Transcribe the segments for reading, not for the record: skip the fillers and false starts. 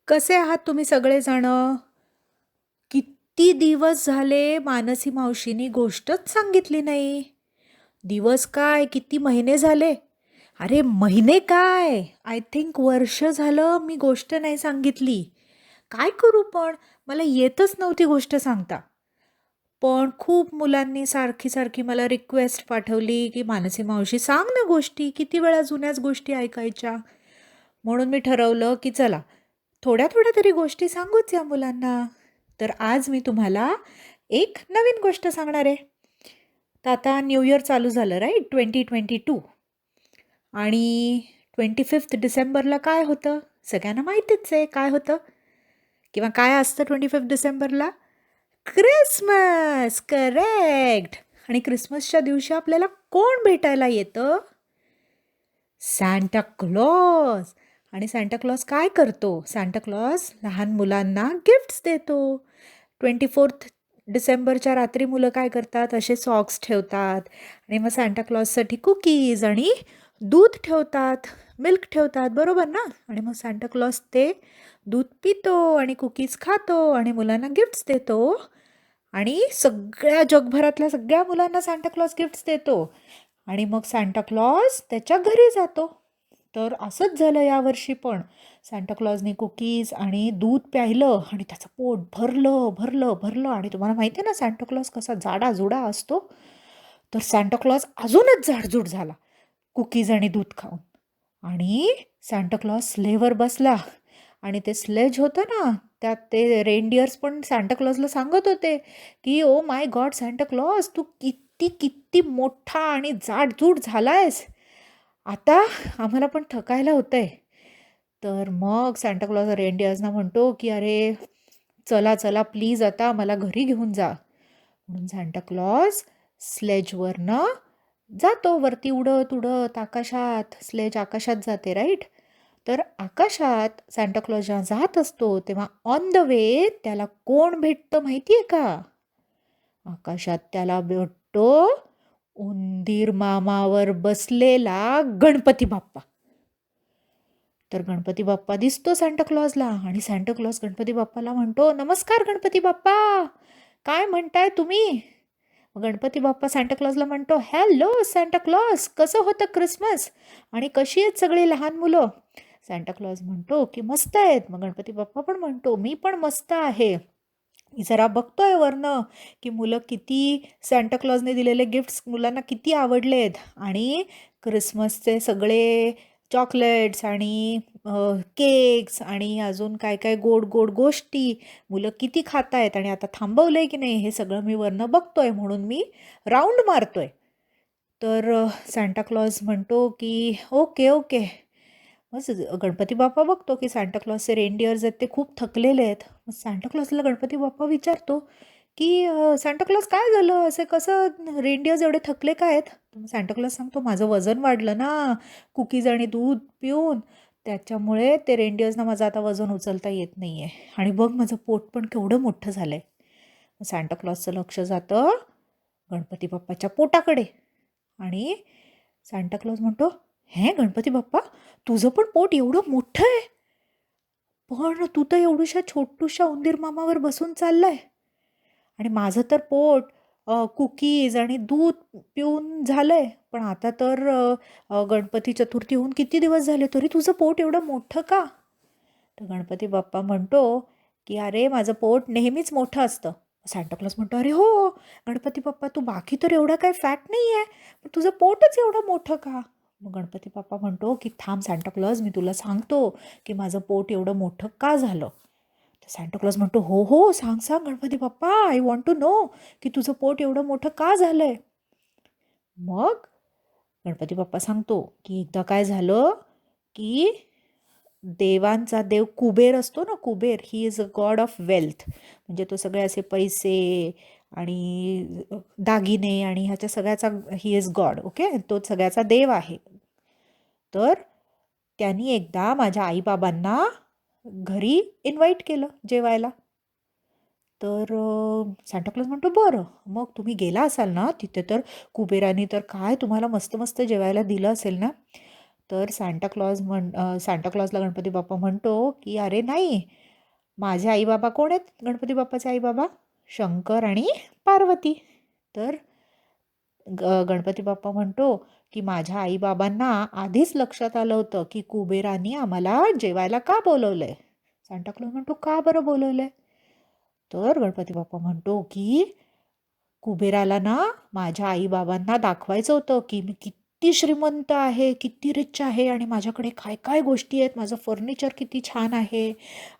कसे आहात तुम्ही सगळेजण? किती दिवस झाले मानसी मावशीनी गोष्टच सांगितली नाही. दिवस काय किती महिने झाले? अरे महिने काय? आय थिंक वर्ष झालं मी गोष्ट नाही सांगितली. काय करू पण? मला येतच नव्हती गोष्ट सांगता. पण खूप मुलांनी सारखी मला रिक्वेस्ट पाठवली, की "मानसी मावशी सांग ना गोष्टी, किती वेळा जुन्याच गोष्टी ऐकायच्या." म्हणून मी ठरवलं, की चला थोड्या-थोड्या तरी गोष्टी सांगूच या मुलांना. तर आज मी तुम्हाला एक नवीन गोष्ट सांगणार आहे. तर आता न्यू इयर चालू झालं राइट 2022 आणि 25 डिसेंबरला काय होतं? सगळ्यांना माहितीच आहे काय होतं किंवा काय असतं 25 डिसेंबरला? क्रिसमस! करेक्ट. आणि क्रिसमसच्या दिवशी आपल्याला कोण भेटायला येतं? Santa Claus. आणि सांता क्लॉज काय करतो? सांता क्लॉज लहान मुलांना गिफ्ट्स देतो. 24 डिसेंबरच्या रात्री मुलं काय करतात? असे सॉक्स ठेवतात आणि मग सांता क्लॉजसाठी कुकीज आणि दूध ठेवतात, मिल्क ठेवतात, बरोबर ना? आणि मग सांता क्लॉज ते दूध पितो आणि कुकीज खातो आणि मुलांना गिफ्ट्स देतो आणि सगळ्या जगभरातल्या सगळ्या मुलांना सांता क्लॉज गिफ्ट्स देतो. आणि मग सांता क्लॉज त्याच्या घरी जातो. तर असंच झालं यावर्षी पण. सांता क्लॉजने कुकीज आणि दूध प्यायलं आणि त्याचं पोट भरलं आणि तुम्हाला माहिती आहे ना सांता क्लॉज कसा जाडाजुडा असतो. तर सांता क्लॉज अजूनच जाडजूड झाला कुकीज आणि दूध खाऊन. आणि सांता क्लॉज स्लेवर बसला आणि ते स्लेज होतं ना, त्यात ते रेनडिअर्स पण सांता क्लॉजला सांगत होते, की "oh my God Santa Claus, तू किती किती मोठा आणि जाडजूड झालायस. आता आम्हाला पण थकायला होतंय." तर मग सांता क्लॉज रेनडिअर्सना म्हणतो, की "अरे चला प्लीज आता मला घरी घेऊन जा." म्हणून सांता क्लॉज स्लेजवरनं जातो वरती उडत आकाशात. स्लेज आकाशात जाते राईट. तर आकाशात सांता क्लॉज जेव्हा जात असतो तेव्हा ऑन द वे त्याला कोण भेटतं माहितीये का? आकाशात त्याला भेटतो उंदीर मामावर बसलेला गणपती बाप्पा. तर गणपती बाप्पा दिसतो सांता क्लॉजला आणि सांता क्लॉज गणपती बाप्पाला म्हणतो, "नमस्कार गणपती बाप्पा, काय म्हणताय तुम्ही?" मग गणपती बाप्पा सांता क्लॉजला म्हणतो, "हॅलो सांता क्लॉज, कसं होतं क्रिसमस आणि कशी आहेत सगळी लहान मुलं?" सांता क्लॉज म्हणतो, की "मस्त आहेत." मग गणपती बाप्पा पण म्हणतो, "मी पण मस्त आहे. मी जरा बघतोय वरनं की मुलं किती सांता क्लॉजने दिलेले गिफ्ट्स मुलांना किती आवडलेत आणि क्रिसमसचे सगळे चॉकलेट्स आणि केक्स आणि अजून काय काय गोड गोड गोष्टी मुलं किती खातायत आणि आता थांबवलंय की नाही हे सगळं मी वरनं बघतोय म्हणून मी राऊंड मारतोय." तर सांता क्लॉज म्हणतो की "ओके ओके." मग गणपती बाप्पा बघतो की सांता क्लॉजचे रेनडिअर्स आहेत ते खूप थकलेले आहेत. मग सांता क्लॉजला गणपती बाप्पा विचारतो की "सांता क्लॉज काय झालं? असे कसं रेनडिअर्स एवढे थकले काय आहेत?" तर मग सांता क्लॉज सांगतो, "माझं वजन वाढलं ना कुकीज आणि दूध पिऊन. त्याच्यामुळे ते रेनडिअर्सना माझं आता वजन उचलता येत नाही आहे. आणि बघ माझं पोट पण केवढं मोठं झालं आहे." मग सांता क्लॉजचं लक्ष जातं गणपती बाप्पाच्या पोटाकडे आणि सांता क्लॉज म्हणतो, "हे गणपती बाप्पा, तुझं पण पोट एवढं मोठं आहे? पण तू तर एवढ्याशा छोटूशा उंदीर मामावर बसून चाललाय आणि माझं तर पोट कुकीज आणि दूध पिऊन झालंय. पण आता तर गणपती चतुर्थी होऊन किती दिवस झाले तरी तुझं पोट एवढं मोठं का?" तर गणपती बाप्पा म्हणतो, की "अरे माझं पोट नेहमीच मोठं असतं." सांता क्लॉज म्हणतो, "अरे हो, गणपती बाप्पा तू बाकी तर एवढा काही फॅट नाही आहे, पण तुझं पोटच एवढं मोठं का?" मग गणपती बाप्पा म्हणतो, की "थांब सांता क्लॉज मी तुला सांगतो, की माझं पोट एवढं मोठं का झालं?" तर सांता क्लॉज म्हणतो, "हो सांग Ganpati Bappa, I want to know की तुझं पोट एवढं मोठं का झालंय?" मग गणपती बाप्पा सांगतो, की एकदा काय झालं, की देवांचा देव कुबेर असतो ना Kuber, he is a God of wealth. म्हणजे तो सगळे असे पैसे आणि दागिने आणि ह्याच्या सगळ्याचा ही इज गॉड. ओके, तो सगळ्याचा देव आहे. तर त्यांनी एकदा माझ्या आईबाबांना घरी इन्व्हाइट केलं जेवायला. तर सांता क्लॉज म्हणतो, "बरं, मग तुम्ही गेला असाल ना तिथे तर कुबेरानी तर काय तुम्हाला मस्त मस्त जेवायला दिलं असेल ना?" तर सांता क्लॉजला गणपती बाप्पा म्हणतो की अरे नाही, माझे आईबाबा कोण आहेत? गणपती बाप्पाचे आईबाबा शंकर आणि पार्वती. तर गणपती बाप्पा म्हणतो की माझ्या आईबाबांना आधीच लक्षात आलं होतं की कुबेरानी आम्हाला जेवायला का बोलवलंय. सांता क्लॉज म्हणतो का बरं बोलवलंय? तर गणपती बाप्पा म्हणतो की कुबेराला ना माझ्या आईबाबांना दाखवायचं होतं की मी किती श्रीमंत आहे, किती रिच आहे आणि माझ्याकडे काय काय गोष्टी आहेत, माझं फर्निचर किती छान आहे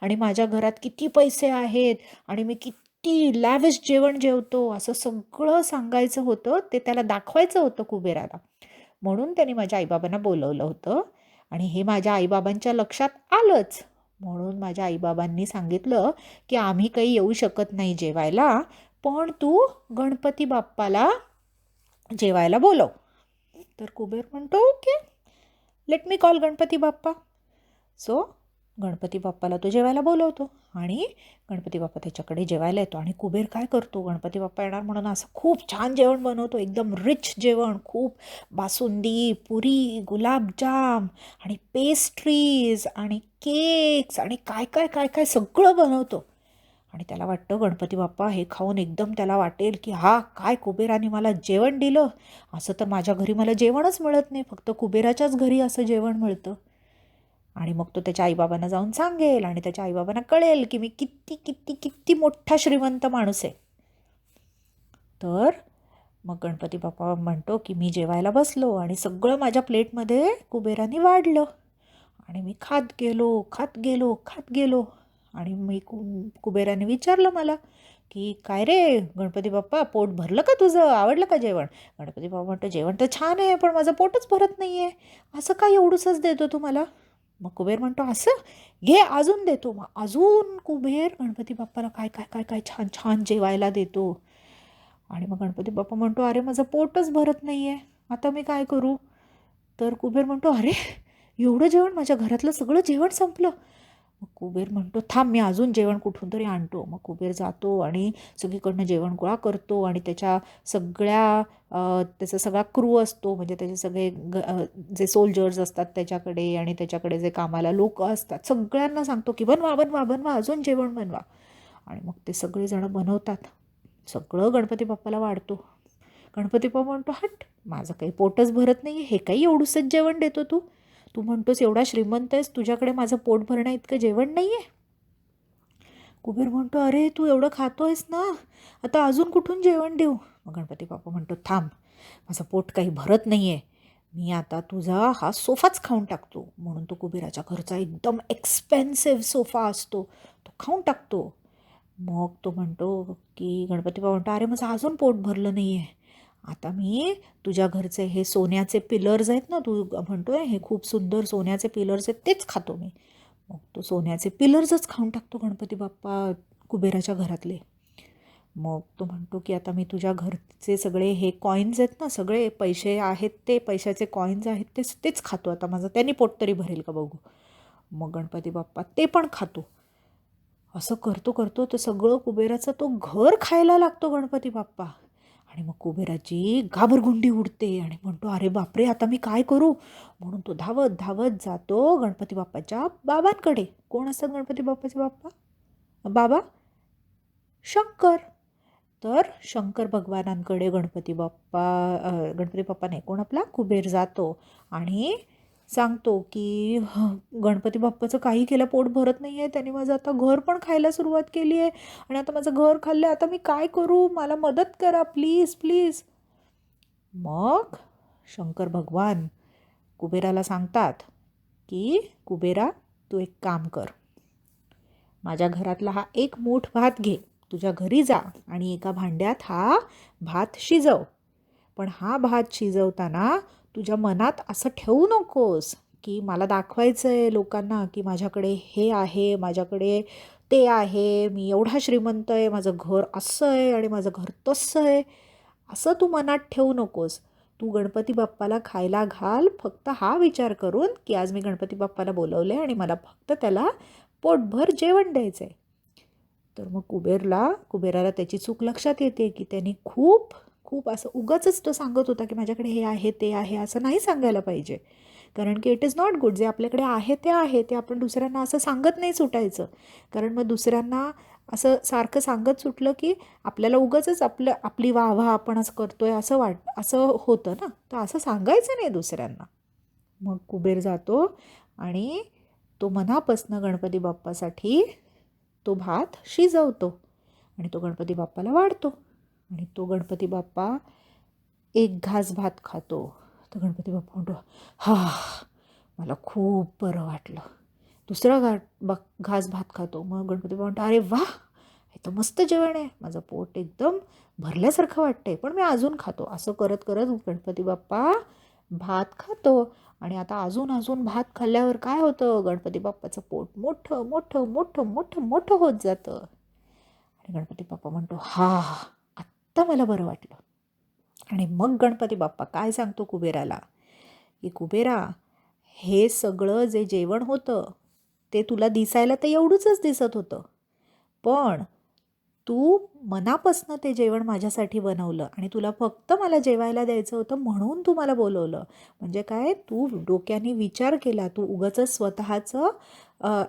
आणि माझ्या घरात किती पैसे आहेत आणि मी किती लॅविश जेवण जेवतो, असं सगळं सांगायचं होतं. ते त्याला दाखवायचं होतं कुबेराला. म्हणून त्यांनी माझ्या आईबाबांना बोलवलं होतं आणि हे माझ्या आईबाबांच्या लक्षात आलंच. म्हणून माझ्या आईबाबांनी सांगितलं की आम्ही काही येऊ शकत नाही जेवायला, पण तू गणपती बाप्पाला जेवायला बोलव. तर कुबेर म्हणतो okay, let me call Ganpati Bappa. So Ganpati बाप्पाला तो जेवायला बोलवतो आणि गणपती बाप्पा त्याच्याकडे जेवायला येतो. आणि कुबेर काय करतो, गणपती बाप्पा येणार म्हणून असं खूप छान जेवण बनवतो, एकदम रिच जेवण, खूप बासुंदी, पुरी, गुलाबजाम आणि पेस्ट्रीज आणि केक्स आणि काय काय काय काय सगळं बनवतो. आणि त्याला वाटतं गणपती बाप्पा हे खाऊन एकदम त्याला वाटेल की हा काय कुबेराने मला जेवण दिलं, असं तर माझ्या घरी मला जेवणच मिळत नाही, फक्त कुबेराच्याच घरी असं जेवण मिळतं. आणि मग तो त्याच्या आईबाबांना जाऊन सांगेल आणि त्याच्या आईबाबांना कळेल की मी किती किती किती मोठा श्रीमंत माणूस आहे. तर मग गणपती बाप्पा म्हणतो की मी जेवायला बसलो आणि सगळं माझ्या प्लेटमध्ये कुबेराने वाढलं आणि मी खात गेलो खात गेलो खात गेलो. आणि मी कुबेराने विचारलं मला की काय रे गणपती बाप्पा, पोट भरलं का तुझं, आवडलं का जेवण? गणपती बाप्पा म्हणतो जेवण तर छान आहे, पण माझं पोटच भरत नाही आहे, असं काय एवढंसंच देतो तू मला? मग कुबेर म्हणतो असं घे अजून देतो. मग अजून कुबेर गणपती बाप्पाला काय काय काय काय छान छान जेवायला देतो. आणि मग गणपती बाप्पा म्हणतो अरे माझं पोटच भरत नाही आहे, आता मी काय करू? तर कुबेर म्हणतो अरे एवढं जेवण, माझ्या घरातलं सगळं जेवण संपलं. मग कुबेर म्हणतो थांब मी अजून जेवण कुठून तरी आणतो. मग कुबेर जातो आणि सगळीकडनं जेवण गोळा करतो आणि त्याच्या सगळ्या त्याचा सगळा क्रू असतो, म्हणजे त्याचे सगळे जे सोल्जर्स असतात त्याच्याकडे आणि त्याच्याकडे जे कामाला लोक असतात सगळ्यांना सांगतो की बनवा बनवा बनवा अजून जेवण बनवा. आणि मग ते सगळेजणं बनवतात, सगळं गणपती बाप्पाला वाढतो. गणपती बाप्पा म्हणतो हट, माझं काही पोटच भरत नाही, हे काही एवढंसंच जेवण देतो तू, तू म्हणतोस एवढा श्रीमंत आहेस, तुझ्याकडे माझं पोट भरण्या इतकं जेवण नाही आहे. कुबेर म्हणतो अरे तू एवढं खातोयस ना, आता अजून कुठून जेवण देऊ? मग गणपती बाप्पा म्हणतो थांब, माझं पोट काही भरत नाही आहे, मी आता तुझा हा सोफाच खाऊन टाकतो. म्हणून तो कुबेराच्या घरचा एकदम एक्सपेन्सिव्ह सोफा असतो तो खाऊन टाकतो. मग तो म्हणतो की गणपती बाप्पा म्हणतो अरे माझं अजून पोट भरलं नाही आहे, आता मी तुझ्या घरचे हे सोन्याचे पिलर्स आहेत ना, तू म्हणतोय हे खूप सुंदर सोन्याचे पिलर्स आहेत तेच खातो मी. मग तो सोन्याचे पिलर्सच खाऊन टाकतो गणपती बाप्पा कुबेराच्या घरातले. मग तो म्हणतो की आता मी तुझ्या घरचे सगळे हे कॉईन्स आहेत ना, सगळे पैसे आहेत ते पैशाचे कॉईन्स आहेत तेच खातो आता, माझं त्यांनी पोट तरी भरेल का बघू. मग गणपती बाप्पा ते पण खातो. असं करतो करतो तर सगळं कुबेराचं तो घर खायला लागतो गणपती बाप्पा. आणि मग कुबेराची घाबरगुंडी उडते आणि म्हणतो अरे बापरे आता मी काय करू? म्हणून तो धावत धावत जातो गणपती बाप्पाच्या बाबांकडे. कोण असतात गणपती बाप्पाचे बाबा? शंकर. तर शंकर भगवानांकडे गणपती बाप्पा नाही, कोण आपला कुबेर जातो आणि सांगतो की गणपती बाप्पाचं काही केलं पोट भरत नाही आहे, त्याने माझं आता घर पण खायला सुरुवात केली आहे आणि आता माझं घर खाल्लं, आता मी काय करू, मला मदत करा प्लीज प्लीज. मग शंकर भगवान कुबेराला सांगतात की कुबेरा तू एक काम कर, माझ्या घरातला हा एक मूठ भात घे, तुझ्या घरी जा आणि एका भांड्यात हा भात शिजव. पण हा भात शिजवताना तुझ्या मनात असं ठेवू नकोस की मला दाखवायचं आहे लोकांना की माझ्याकडे हे आहे, माझ्याकडे ते आहे, मी एवढा श्रीमंत आहे, माझं घर असं आहे आणि माझं घर तसं आहे, असं तू मनात ठेवू नकोस. तू गणपती बाप्पाला खायला घाल फक्त हा विचार करून की आज मी गणपती बाप्पाला बोलवले आणि मला फक्त त्याला पोटभर जेवण द्यायचं आहे. तर मग कुबेराला त्याची चूक लक्षात येते की त्यांनी खूप खूप असं उगाचच तो सांगत होता की माझ्याकडे हे आहे ते आहे, असं नाही सांगायला पाहिजे. कारण की इट इज नॉट गुड. जे आपल्याकडे आहे ते आपण दुसऱ्यांना असं सांगत नाही सुटायचं. कारण मग दुसऱ्यांना असं सारखं सांगत सुटलं की आपल्याला उगाचच आपली वाह आपणच करतोय असं होतं ना. तर असं सांगायचं नाही दुसऱ्यांना. मग कुबेर जातो आणि तो मनापासनं गणपती बाप्पासाठी तो भात शिजवतो आणि तो गणपती बाप्पाला वाढतो. आणि तो गणपती बाप्पा एक घास भात खातो. तर गणपती बाप्पा म्हणतो, हा, मला खूप बरं वाटलं. दुसरा घास भात खातो. मग गणपती बाप्पा म्हणतो, अरे वा, हे तर मस्त जेवण आहे, माझं पोट एकदम भरल्यासारखं वाटतंय, पण मी अजून खातो. असं करत करत गणपती बाप्पा भात खातो. आणि आता अजून अजून भात खाल्ल्यावर काय होतं, गणपती बाप्पाचं पोट मोठं मोठं मोठं मोठं मोठं होत जातं. आणि गणपती बाप्पा म्हणतो, हा, आत्ता मला बरं वाटलं. आणि मग गणपती बाप्पा काय सांगतो कुबेराला, की कुबेरा, हे सगळं जे जेवण होतं ते तुला दिसायला तर एवढंच दिसत होतं, पण तू मनापासनं ते जेवण माझ्यासाठी बनवलं आणि तुला फक्त मला जेवायला द्यायचं होतं म्हणून तू मला बोलवलं. म्हणजे काय, तू डोक्याने विचार केला. तू उगाचच स्वतःचं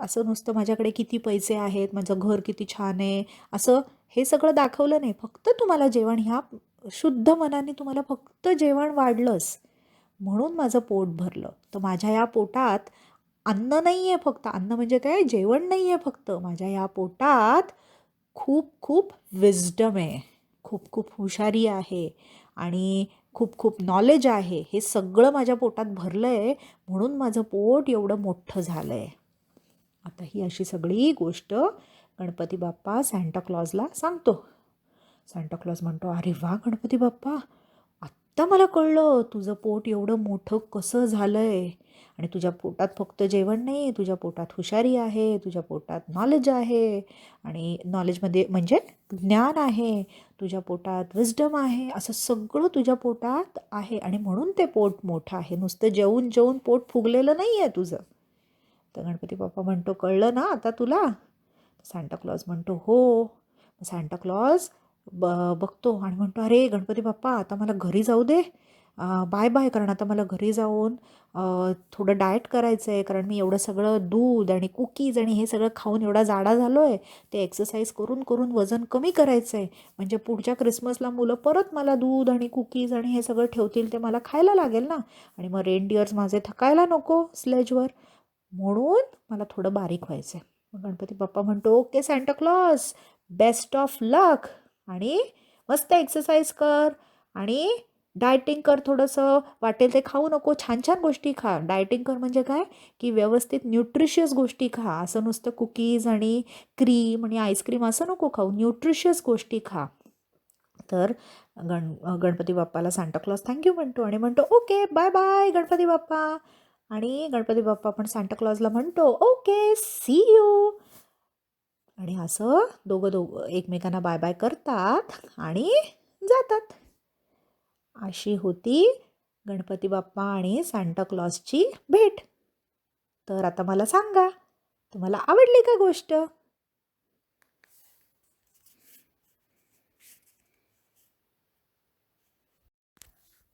असं नुसतं माझ्याकडे किती पैसे आहेत, माझं घर किती छान आहे, असं हे सगळं दाखवलं नाही. फक्त तुम्हाला जेवण, ह्या शुद्ध मनाने तुम्हाला फक्त जेवण वाढलंस म्हणून माझं पोट भरलं. तर माझ्या या पोटात अन्न नाही आहे फक्त, अन्न म्हणजे काय, जेवण नाही आहे फक्त, माझ्या या पोटात खूप खूप विजडम आहे, खूप खूप हुशारी आहे आणि खूप खूप नॉलेज आहे. हे सगळं माझ्या पोटात भरलं आहे म्हणून माझं पोट एवढं मोठं झालं आहे. आता ही अशी सगळी गोष्ट गणपती बाप्पा सांताक्लॉजला सांगतो. सांताक्लॉज म्हणतो, अरे वा गणपती बाप्पा, आत्ता मला कळलं तुझं पोट एवढं मोठं कसं झालं आहे. आणि तुझ्या पोटात फक्त जेवण नाही, तुझ्या पोटात हुशारी आहे, तुझ्या पोटात नॉलेज आहे, आणि नॉलेजमध्ये म्हणजे ज्ञान आहे, तुझ्या पोटात विजडम आहे, असं सगळं तुझ्या पोटात आहे आणि म्हणून ते पोट मोठं आहे. नुसतं जेवून जेवून पोट फुगलेलं नाही आहे तुझं. तर गणपती बाप्पा म्हणतो, कळलं ना आता तुला. सांताक्लॉज म्हणतो, हो. सांताक्लॉज बघतो आणि म्हणतो, अरे गणपती बाप्पा, आता मला घरी जाऊ दे, बाय बाय. कारण आता मला घरी जाऊन थोडं डाएट करायचं आहे, कारण मी एवढं सगळं दूध आणि कुकीज आणि हे सगळं खाऊन एवढा जाडा झालो आहे. ते एक्सरसाइज करून करून वजन कमी करायचं आहे. म्हणजे पुढच्या क्रिसमसला मुलं परत मला दूध आणि कुकीज आणि हे सगळं ठेवतील, ते मला खायला लागेल ना. आणि मग रेनडिअर्स माझे थकायला नको स्लेजवर, म्हणून मला थोडं बारीक व्हायचं आहे. मग गणपती बाप्पा म्हणतो, ओके सांताक्लॉज, बेस्ट ऑफ लक, आणि मस्त एक्सरसाइज कर आणि डायटिंग कर, थोडंसं वाटेल ते खाऊ नको, छान छान गोष्टी खा. डायटिंग कर म्हणजे काय, की व्यवस्थित न्यूट्रिशियस गोष्टी खा. असं नुसतं कुकीज आणि क्रीम आणि आईस्क्रीम असं नको खाऊ, न्यूट्रिशियस गोष्टी खा. तर गणपती बाप्पाला सांताक्लॉज थँक्यू म्हणतो आणि म्हणतो, okay bye bye Ganpati Bappa. आणि गणपती बाप्पा पण सांताक्लॉजला म्हणतो, ओके सी यू. आणि असं दोघं एकमेकांना बाय बाय करतात आणि जातात. अशी होती गणपती बाप्पा आणि सांताक्लॉजची भेट. तर आता मला सांगा, तुम्हाला आवडली का गोष्ट?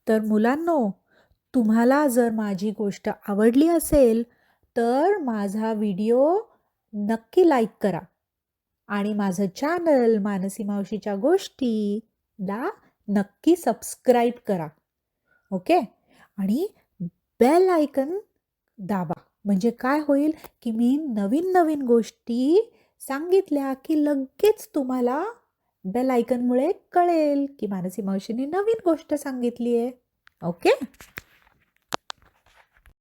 तर मुलांनो, तुम्हाला जर माझी गोष्ट आवडली असेल तर माझा व्हिडिओ नक्की लाईक करा आणि माझं चॅनल मानसी मावशीच्या गोष्टीला नक्की सबस्क्राईब करा. ओके, आणि बेल आयकन दाबा. म्हणजे काय होईल, की मी नवीन नवीन गोष्टी सांगितल्या की लगेच तुम्हाला बेल आयकनमुळे कळेल की मानसी मावशीने नवीन गोष्ट सांगितली आहे. ओके.